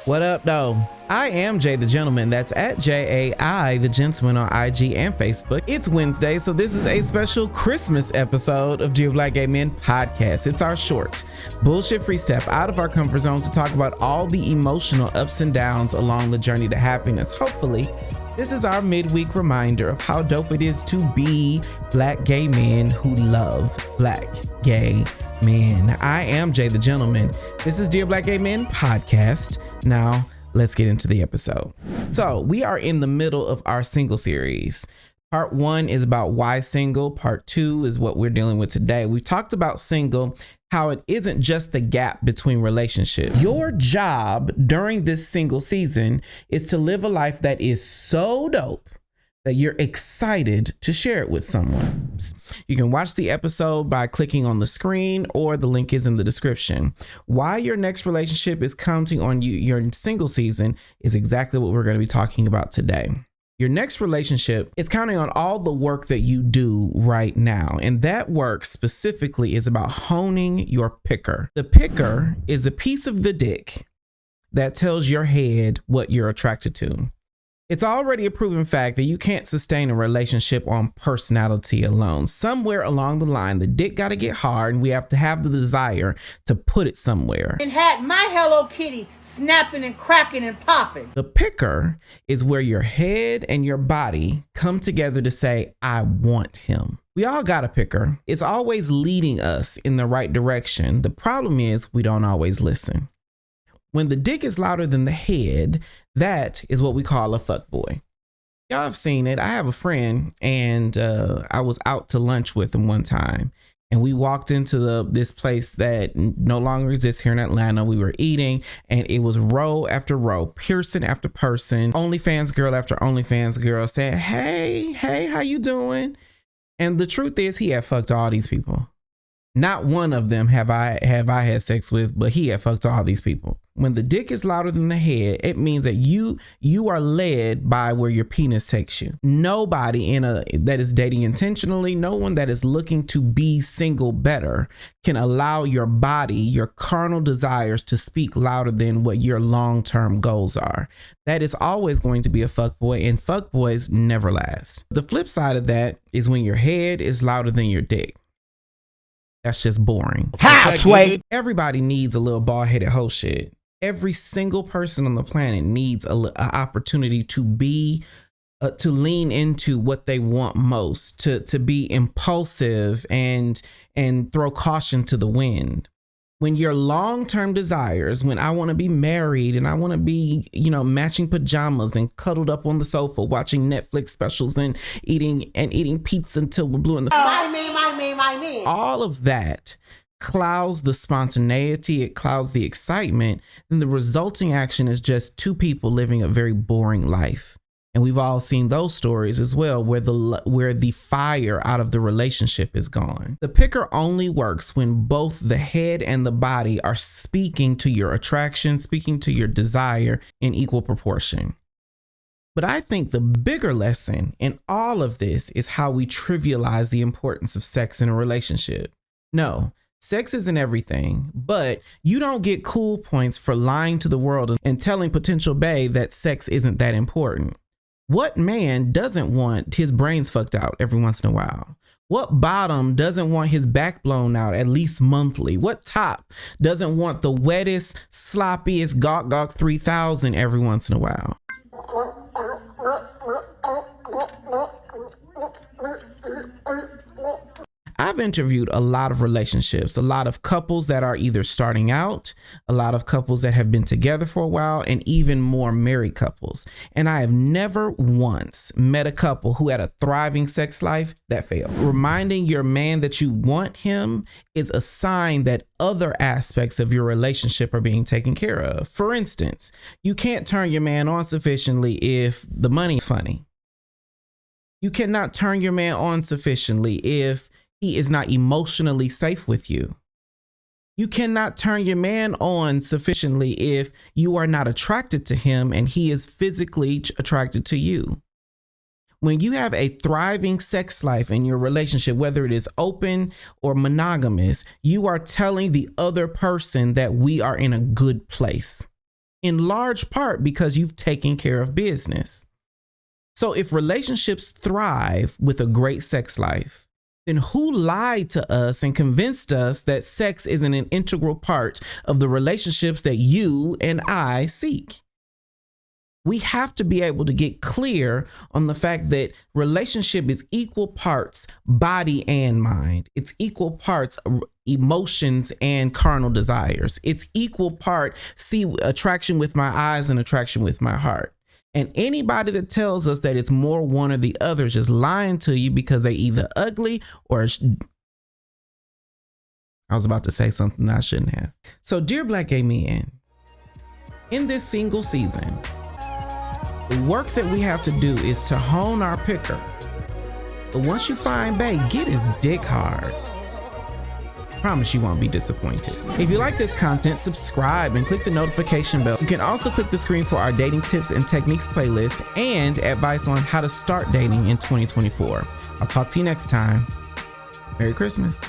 What up, though? I am Jay the Gentleman. That's at JAI the Gentleman on IG and Facebook. It's Wednesday, so this is a special Christmas episode of Dear Black Gay Men podcast. It's our short, bullshit-free step out of our comfort zone to talk about all the emotional ups and downs along the journey to happiness. Hopefully, this is our midweek reminder of how dope it is to be black gay men who love black gay men. I am Jay the Gentleman. This is Dear Black Gay Men podcast. Now, let's get into the episode. So, we are in the middle of our single series. Part 1 is about why single. Part 2 is what we're dealing with today. We talked about single, how it isn't just the gap between relationships. Your job during this single season is to live a life that is so dope that you're excited to share it with someone. You can watch the episode by clicking on the screen, or the link is in the description. Why your next relationship is counting on you, your single season, is exactly what we're going to be talking about today. Your next relationship is counting on all the work that you do right now. And that work specifically is about honing your picker. The picker is a piece of the dick that tells your head what you're attracted to. It's already a proven fact that you can't sustain a relationship on personality alone. Somewhere along the line, the dick got to get hard, and we have to have the desire to put it somewhere. And had my Hello Kitty snapping and cracking and popping. The picker is where your head and your body come together to say, I want him. We all got a picker. It's always leading us in the right direction. The problem is we don't always listen. When the dick is louder than the head, that is what we call a fuckboy. Y'all have seen it. I have a friend, and I was out to lunch with him one time, and we walked into this place that no longer exists here in Atlanta. We were eating, and it was row after row, person after person, OnlyFans girl after OnlyFans girl saying, hey, how you doing? And the truth is, he had fucked all these people. Not one of them have I had sex with, but he had fucked all these people. When the dick is louder than the head, it means that you are led by where your penis takes you. Nobody that is dating intentionally, no one that is looking to be single better, can allow your body, your carnal desires, to speak louder than what your long-term goals are. That is always going to be a fuckboy, and fuckboys never last. The flip side of that is when your head is louder than your dick. That's just boring. How, Sway? Everybody needs a little bald-headed hoe shit. Every single person on the planet needs an opportunity to be, to lean into what they want most, to be impulsive and throw caution to the wind. When your long-term desires, when I want to be married and I want to be, matching pajamas and cuddled up on the sofa watching Netflix specials and eating pizza until we're blue in the My man. all of that clouds the spontaneity, it clouds the excitement, then the resulting action is just two people living a very boring life. And we've all seen those stories as well, where the fire out of the relationship is gone. The picker only works when both the head and the body are speaking to your attraction, speaking to your desire in equal proportion. But I think the bigger lesson in all of this is how we trivialize the importance of sex in a relationship. No, sex isn't everything, but you don't get cool points for lying to the world and telling potential bae that sex isn't that important. What man doesn't want his brains fucked out every once in a while? What bottom doesn't want his back blown out at least monthly? What top doesn't want the wettest, sloppiest Gawk 3000 every once in a while? I've interviewed a lot of relationships, a lot of couples that are either starting out, a lot of couples that have been together for a while, and even more married couples. And I have never once met a couple who had a thriving sex life that failed. Reminding your man that you want him is a sign that other aspects of your relationship are being taken care of. For instance, you can't turn your man on sufficiently if the money's funny. You cannot turn your man on sufficiently if he is not emotionally safe with you. You cannot turn your man on sufficiently if you are not attracted to him and he is physically attracted to you. When you have a thriving sex life in your relationship, whether it is open or monogamous, you are telling the other person that we are in a good place. in large part because you've taken care of business. So if relationships thrive with a great sex life, then who lied to us and convinced us that sex isn't an integral part of the relationships that you and I seek? We have to be able to get clear on the fact that relationship is equal parts body and mind. It's equal parts emotions and carnal desires. It's equal part attraction with my eyes and attraction with my heart. And anybody that tells us that it's more one or the other is just lying to you because they either ugly or I was about to say something that I shouldn't have. So dear Black gay men, in this single season, the work that we have to do is to hone our picker. But once you find bae, get his dick hard. Promise you won't be disappointed. If you like this content, subscribe and click the notification bell. You can also click the screen for our dating tips and techniques playlist and advice on how to start dating in 2024. I'll talk to you next time. Merry Christmas.